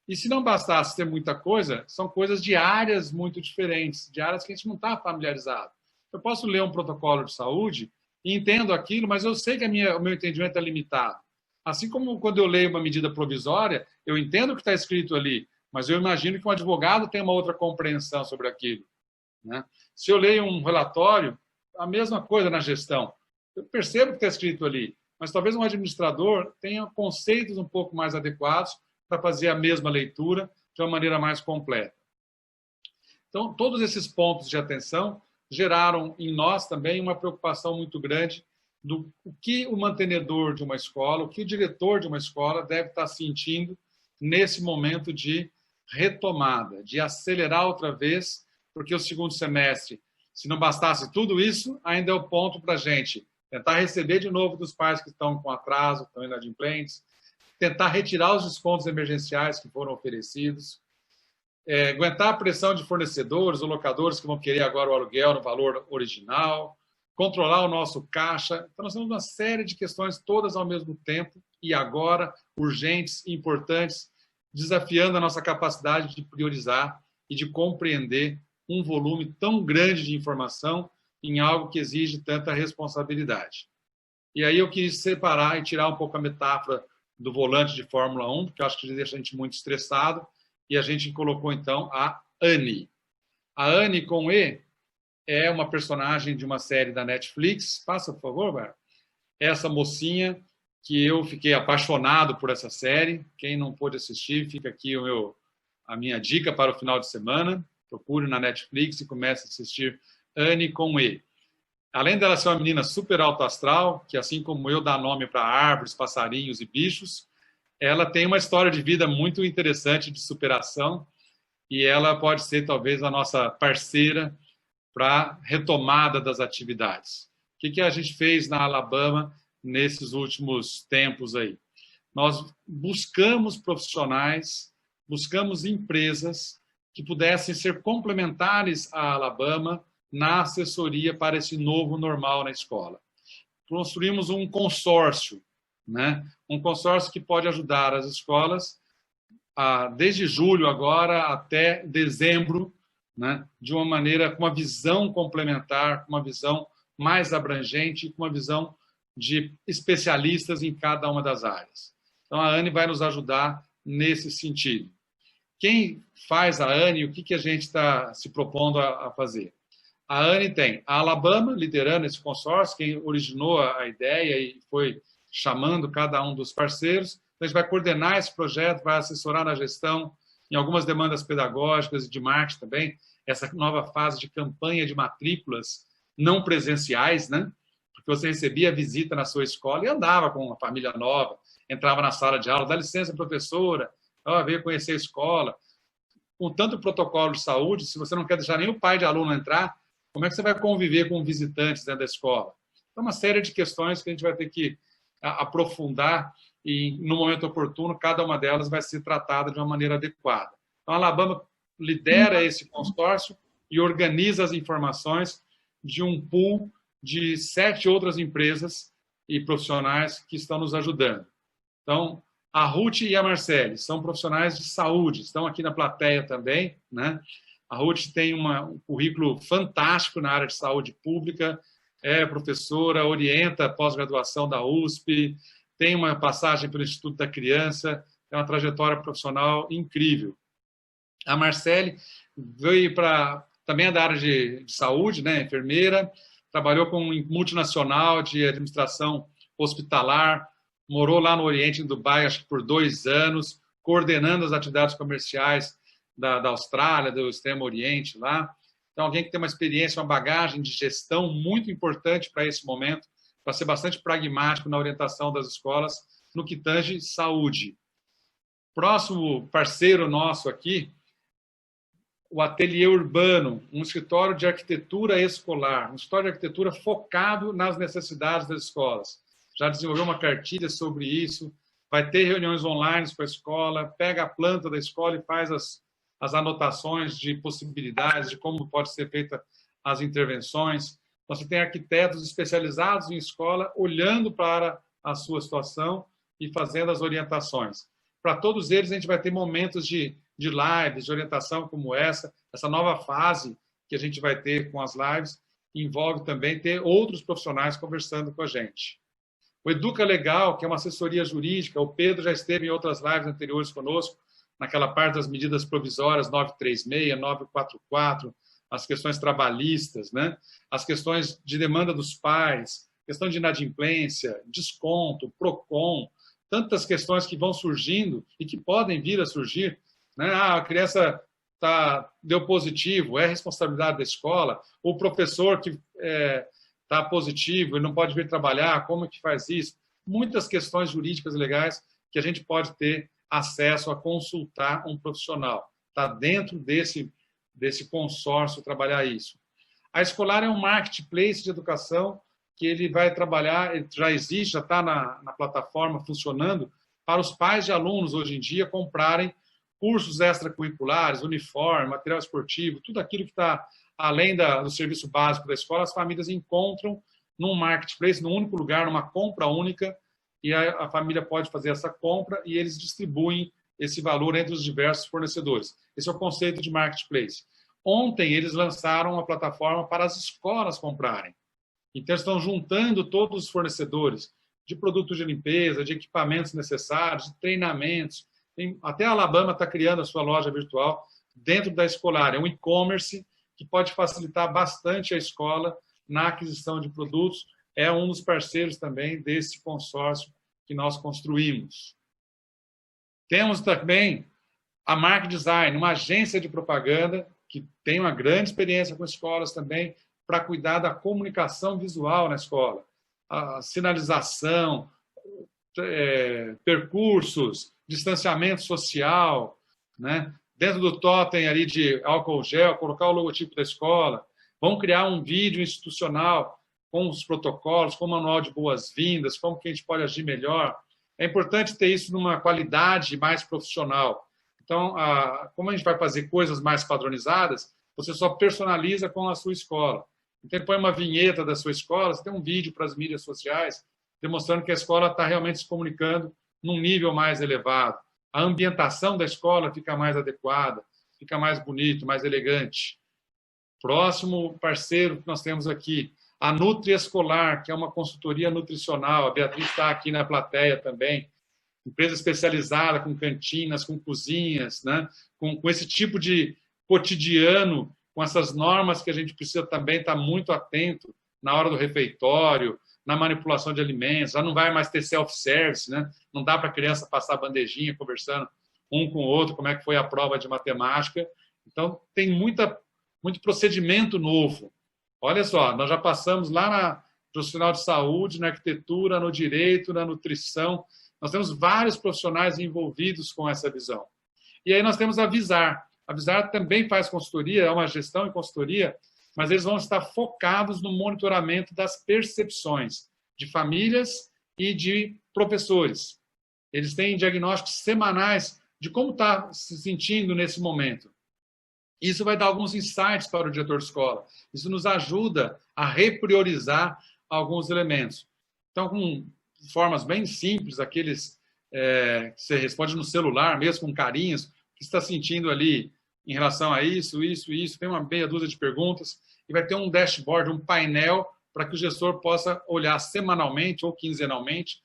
E se não bastasse ter muita coisa, são coisas de áreas muito diferentes, de áreas que a gente não está familiarizado. Eu posso ler um protocolo de saúde e entendo aquilo, mas eu sei que o meu entendimento é limitado. Assim como quando eu leio uma medida provisória, eu entendo o que está escrito ali, mas eu imagino que um advogado tem uma outra compreensão sobre aquilo, né? Se eu leio um relatório, a mesma coisa na gestão. Eu percebo o que está escrito ali, mas talvez um administrador tenha conceitos um pouco mais adequados para fazer a mesma leitura de uma maneira mais completa. Então, todos esses pontos de atenção geraram em nós também uma preocupação muito grande do que o mantenedor de uma escola, o que o diretor de uma escola deve estar sentindo nesse momento de retomada, de acelerar outra vez, porque o segundo semestre, se não bastasse tudo isso, ainda é o ponto para a gente tentar receber de novo dos pais que estão com atraso, estão inadimplentes, tentar retirar os descontos emergenciais que foram oferecidos, aguentar a pressão de fornecedores ou locadores que vão querer agora o aluguel no valor original, controlar o nosso caixa. Então, nós temos uma série de questões todas ao mesmo tempo e agora urgentes e importantes, desafiando a nossa capacidade de priorizar e de compreender um volume tão grande de informação em algo que exige tanta responsabilidade. E aí eu quis separar e tirar um pouco a metáfora do volante de Fórmula 1, porque eu acho que deixa a gente muito estressado, e a gente colocou, então, a Annie. A Annie, com E, é uma personagem de uma série da Netflix. Passa, por favor, Bar. Essa mocinha que eu fiquei apaixonado por essa série. Quem não pôde assistir, fica aqui a minha dica para o final de semana. Procure na Netflix e comece a assistir Annie com E. Além dela ser uma menina super alto astral, que assim como eu dá nome para árvores, passarinhos e bichos, ela tem uma história de vida muito interessante de superação e ela pode ser talvez a nossa parceira para retomada das atividades. O que a gente fez na Alabama nesses últimos tempos aí? Nós buscamos profissionais, buscamos empresas que pudessem ser complementares à Alabama na assessoria para esse novo normal na escola. construímos um consórcio, né? Um consórcio que pode ajudar as escolas desde julho agora até dezembro, né? De uma maneira, com uma visão complementar, com uma visão mais abrangente, com uma visão de especialistas em cada uma das áreas. Então, a ANE vai nos ajudar nesse sentido. Quem faz a ANE, o que a gente está se propondo a fazer? A ANE tem a Alabama liderando esse consórcio, quem originou a ideia e foi chamando cada um dos parceiros. Então, a gente vai coordenar esse projeto, vai assessorar na gestão, em algumas demandas pedagógicas e de marketing também, essa nova fase de campanha de matrículas não presenciais, né? Porque você recebia visita na sua escola e andava com uma família nova, entrava na sala de aula, dá licença, professora, veio conhecer a escola. Com tanto protocolo de saúde, se você não quer deixar nem o pai de aluno entrar, como é que você vai conviver com visitantes dentro da escola? Então, uma série de questões que a gente vai ter que aprofundar e, no momento oportuno, cada uma delas vai ser tratada de uma maneira adequada. Então, a Alabama lidera esse consórcio e organiza as informações de um pool de 7 outras empresas e profissionais que estão nos ajudando. Então, a Ruth e a Marcele são profissionais de saúde, estão aqui na plateia também, né? A Ruth tem um currículo fantástico na área de saúde pública, é professora, orienta a pós-graduação da USP, tem uma passagem pelo Instituto da Criança, tem uma trajetória profissional incrível. A Marcele veio também da área de saúde, né? Enfermeira, trabalhou com um multinacional de administração hospitalar, morou lá no Oriente, em Dubai, acho que por 2 anos, coordenando as atividades comerciais da Austrália, do Extremo Oriente lá. Então, alguém que tem uma experiência, uma bagagem de gestão muito importante para esse momento, para ser bastante pragmático na orientação das escolas no que tange saúde. Próximo parceiro nosso aqui, o Ateliê Urbano, um escritório de arquitetura escolar, um escritório de arquitetura focado nas necessidades das escolas. Já desenvolveu uma cartilha sobre isso, vai ter reuniões online com a escola, pega a planta da escola e faz as anotações de possibilidades, de como pode ser feita as intervenções. Você tem arquitetos especializados em escola olhando para a sua situação e fazendo as orientações. Para todos eles, a gente vai ter momentos de lives, de orientação como essa nova fase que a gente vai ter com as lives, envolve também ter outros profissionais conversando com a gente. O Educa Legal, que é uma assessoria jurídica, o Pedro já esteve em outras lives anteriores conosco, naquela parte das medidas provisórias 936, 944, as questões trabalhistas, né? As questões de demanda dos pais, questão de inadimplência, desconto, PROCON, tantas questões que vão surgindo e que podem vir a surgir, né? A criança deu positivo, é responsabilidade da escola, o professor que está positivo e não pode vir trabalhar, como que faz isso? Muitas questões jurídicas e legais que a gente pode ter acesso a consultar um profissional. Está dentro desse consórcio trabalhar isso. A Escolar é um marketplace de educação que ele vai trabalhar, ele já existe, já está na plataforma funcionando, para os pais de alunos hoje em dia comprarem cursos extracurriculares, uniforme, material esportivo, tudo aquilo que está além do serviço básico da escola, as famílias encontram num marketplace, num único lugar, numa compra única, e a família pode fazer essa compra e eles distribuem esse valor entre os diversos fornecedores. Esse é o conceito de marketplace. Ontem, eles lançaram uma plataforma para as escolas comprarem. Então, eles estão juntando todos os fornecedores de produtos de limpeza, de equipamentos necessários, de treinamentos. Até a Alabama está criando a sua loja virtual dentro da Escolar. É um e-commerce que pode facilitar bastante a escola na aquisição de produtos. É um dos parceiros também desse consórcio que nós construímos. Temos também a Mark Design, uma agência de propaganda que tem uma grande experiência com escolas também para cuidar da comunicação visual na escola. A sinalização, percursos, distanciamento social, né? Dentro do totem ali de álcool gel, colocar o logotipo da escola. Vamos criar um vídeo institucional com os protocolos, com o manual de boas-vindas, como que a gente pode agir melhor. É importante ter isso numa qualidade mais profissional. Então, como a gente vai fazer coisas mais padronizadas, você só personaliza com a sua escola. Então, põe uma vinheta da sua escola, você tem um vídeo para as mídias sociais, demonstrando que a escola está realmente se comunicando num nível mais elevado. A ambientação da escola fica mais adequada, fica mais bonito, mais elegante. Próximo parceiro que nós temos aqui, a Nutri Escolar, que é uma consultoria nutricional. A Beatriz está aqui na plateia também. Empresa especializada com cantinas, com cozinhas, né? com esse tipo de cotidiano, com essas normas que a gente precisa também estar muito atento na hora do refeitório, na manipulação de alimentos. Já não vai mais ter self-service, né? Não dá para a criança passar bandejinha conversando um com o outro, como é que foi a prova de matemática. Então, tem muito procedimento novo. Olha só, nós já passamos lá na profissional de saúde, na arquitetura, no direito, na nutrição. Nós temos vários profissionais envolvidos com essa visão. E aí nós temos a Visar. A Visar também faz consultoria, é uma gestão e consultoria, mas eles vão estar focados no monitoramento das percepções de famílias e de professores. Eles têm diagnósticos semanais de como está se sentindo nesse momento. Isso vai dar alguns insights para o diretor de escola. Isso nos ajuda a repriorizar alguns elementos. Então, com formas bem simples, aqueles que você responde no celular, mesmo com carinhos, o que você está sentindo ali em relação a isso, tem uma meia dúzia de perguntas, e vai ter um dashboard, um painel, para que o gestor possa olhar semanalmente ou quinzenalmente,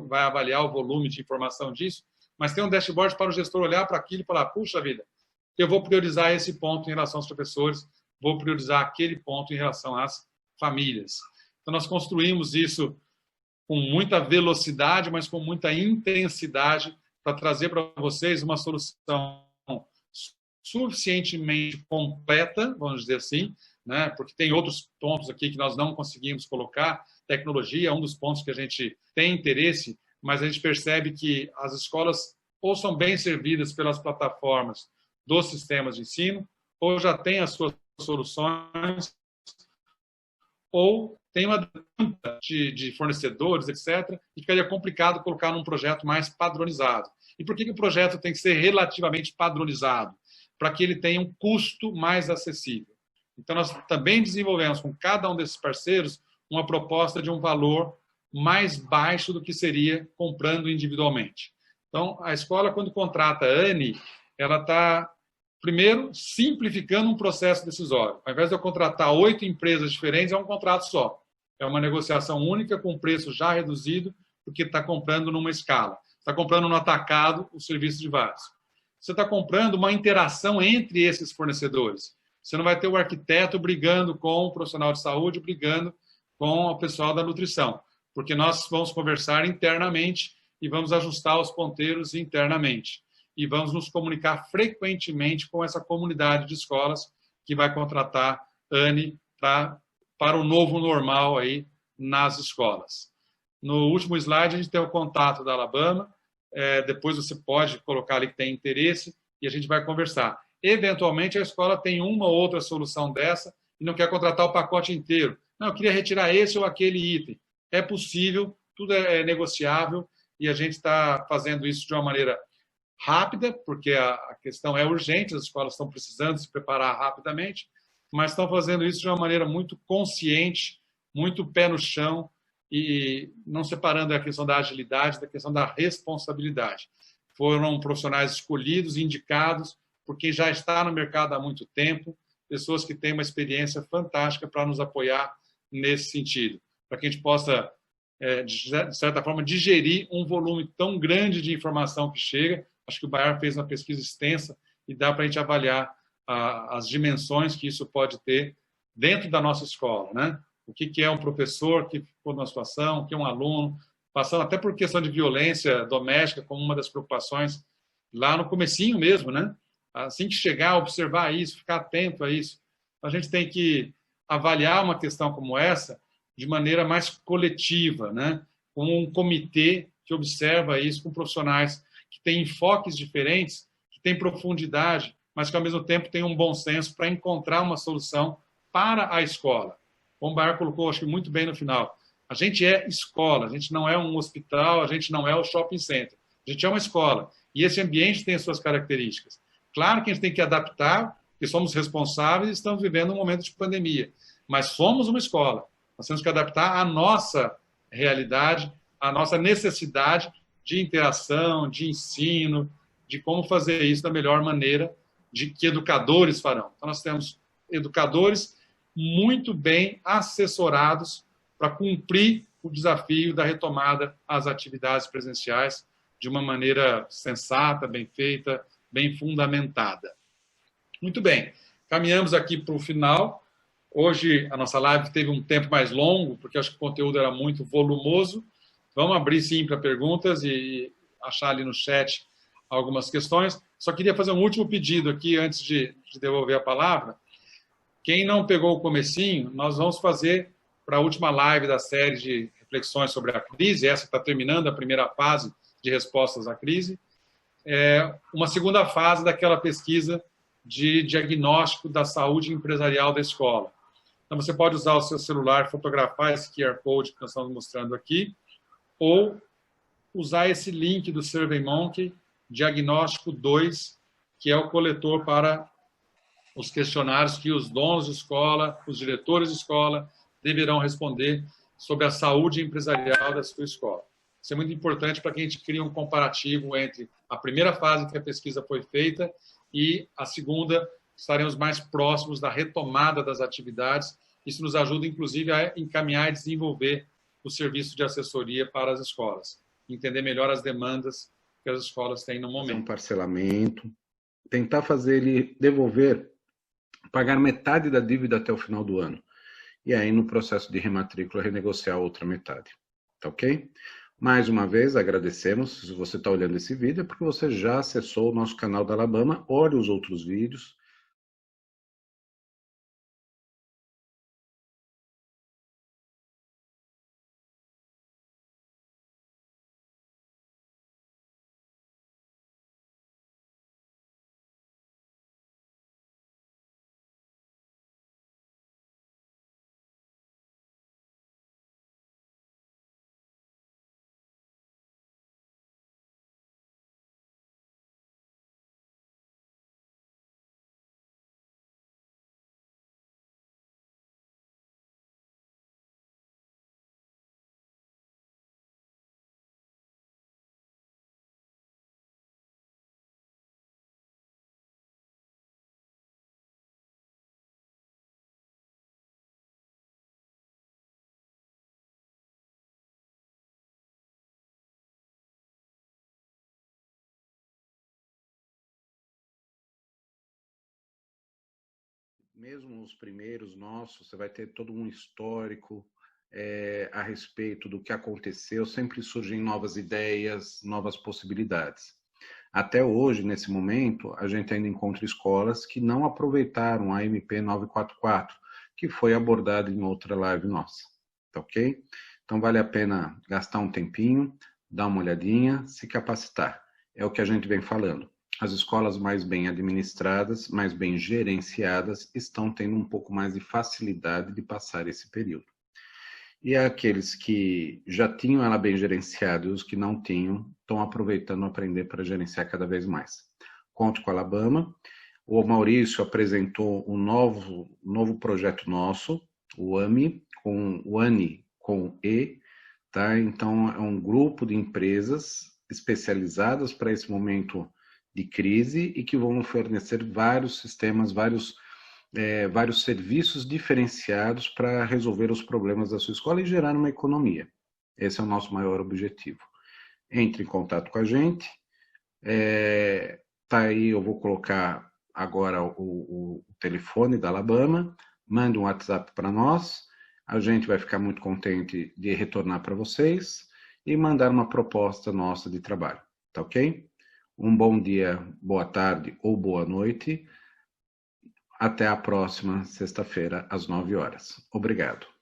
vai avaliar o volume de informação disso, mas tem um dashboard para o gestor olhar para aquilo e falar, puxa vida, eu vou priorizar esse ponto em relação aos professores, vou priorizar aquele ponto em relação às famílias. Então, nós construímos isso com muita velocidade, mas com muita intensidade, para trazer para vocês uma solução suficientemente completa, vamos dizer assim, né? Porque tem outros pontos aqui que nós não conseguimos colocar. Tecnologia é um dos pontos que a gente tem interesse, mas a gente percebe que as escolas ou são bem servidas pelas plataformas dos sistemas de ensino, ou já têm as suas soluções, ou tem uma demanda de fornecedores, etc., e ficaria complicado colocar num projeto mais padronizado. E por que o projeto tem que ser relativamente padronizado? Para que ele tenha um custo mais acessível. Então, nós também desenvolvemos com cada um desses parceiros uma proposta de um valor mais baixo do que seria comprando individualmente. Então, a escola, quando contrata a ANI, ela está, primeiro, simplificando um processo decisório. Ao invés de eu contratar 8 empresas diferentes, é um contrato só. É uma negociação única com preço já reduzido, porque está comprando numa escala. Está comprando no atacado o serviço de vários. Você está comprando uma interação entre esses fornecedores. Você não vai ter o arquiteto brigando com o profissional de saúde, brigando com o pessoal da nutrição, porque nós vamos conversar internamente e vamos ajustar os ponteiros internamente. E vamos nos comunicar frequentemente com essa comunidade de escolas que vai contratar ANI para o novo normal aí nas escolas. No último slide, a gente tem o contato da Alabama. Depois você pode colocar ali que tem interesse e a gente vai conversar. Eventualmente, a escola tem uma ou outra solução dessa e não quer contratar o pacote inteiro. Não, eu queria retirar esse ou aquele item. É possível, tudo é negociável e a gente está fazendo isso de uma maneira rápida, porque a questão é urgente, as escolas estão precisando se preparar rapidamente, mas estão fazendo isso de uma maneira muito consciente, muito pé no chão, e não separando a questão da agilidade da questão da responsabilidade. Foram profissionais escolhidos, indicados, por quem já está no mercado há muito tempo, pessoas que têm uma experiência fantástica para nos apoiar nesse sentido, para que a gente possa, de certa forma, digerir um volume tão grande de informação que chega. Acho que o Bayer fez uma pesquisa extensa e dá para a gente avaliar as dimensões que isso pode ter dentro da nossa escola, né? O que é um professor que ficou numa situação, o que é um aluno, passando até por questão de violência doméstica como uma das preocupações lá no comecinho mesmo, né? Assim que chegar, observar isso, ficar atento a isso. A gente tem que avaliar uma questão como essa de maneira mais coletiva, né? Com um comitê que observa isso, com profissionais que têm enfoques diferentes, que têm profundidade, mas que, ao mesmo tempo, têm um bom senso para encontrar uma solução para a escola. Como o Bayer colocou, acho que muito bem no final. A gente é escola, a gente não é um hospital, a gente não é o shopping center. A gente é uma escola. E esse ambiente tem as suas características. Claro que a gente tem que adaptar, porque somos responsáveis e estamos vivendo um momento de pandemia. mas somos uma escola. Nós temos que adaptar a nossa realidade, a nossa necessidade de interação, de ensino, de como fazer isso da melhor maneira, de que educadores farão. Então, nós temos educadores muito bem assessorados para cumprir o desafio da retomada às atividades presenciais de uma maneira sensata, bem feita, bem fundamentada. Muito bem, caminhamos aqui para o final. Hoje a nossa live teve um tempo mais longo, porque acho que o conteúdo era muito volumoso. Vamos abrir sim para perguntas e achar ali no chat algumas questões. Só queria fazer um último pedido aqui antes de devolver a palavra. Quem não pegou o comecinho, nós vamos fazer para a última live da série de reflexões sobre a crise, essa está terminando a primeira fase de respostas à crise, uma segunda fase daquela pesquisa de diagnóstico da saúde empresarial da escola. Então, você pode usar o seu celular, fotografar esse QR Code que nós estamos mostrando aqui, ou usar esse link do SurveyMonkey, Diagnóstico 2, que é o coletor para os questionários que os donos de escola, os diretores de escola, deverão responder sobre a saúde empresarial da sua escola. Isso é muito importante para que a gente crie um comparativo entre a primeira fase que a pesquisa foi feita e a segunda, estaremos mais próximos da retomada das atividades. Isso nos ajuda, inclusive, a encaminhar e desenvolver o serviço de assessoria para as escolas, entender melhor as demandas que as escolas têm no momento. Um parcelamento, tentar fazer ele devolver, pagar metade da dívida até o final do ano. E aí, no processo de rematrícula, renegociar a outra metade. Tá ok? Mais uma vez, agradecemos. Se você está olhando esse vídeo, é porque você já acessou o nosso canal da Alabama. Olhe os outros vídeos. Mesmo os primeiros nossos, você vai ter todo um histórico a respeito do que aconteceu, sempre surgem novas ideias, novas possibilidades. Até hoje, nesse momento, a gente ainda encontra escolas que não aproveitaram a MP 944, que foi abordada em outra live nossa, tá ok? Então vale a pena gastar um tempinho, dar uma olhadinha, se capacitar. É o que a gente vem falando. As escolas mais bem administradas, mais bem gerenciadas, estão tendo um pouco mais de facilidade de passar esse período. E aqueles que já tinham ela bem gerenciada e os que não tinham, estão aproveitando aprender para gerenciar cada vez mais. Conto com a Alabama. O Maurício apresentou um novo projeto nosso, o AMI, com E, tá? Então, é um grupo de empresas especializadas para esse momento de crise e que vão fornecer vários sistemas, vários serviços diferenciados para resolver os problemas da sua escola e gerar uma economia. Esse é o nosso maior objetivo. Entre em contato com a gente. Tá aí, eu vou colocar agora o telefone da Alabama. Mande um WhatsApp para nós. A gente vai ficar muito contente de retornar para vocês e mandar uma proposta nossa de trabalho. Tá ok? Um bom dia, boa tarde ou boa noite. Até a próxima sexta-feira, às 9 horas. Obrigado.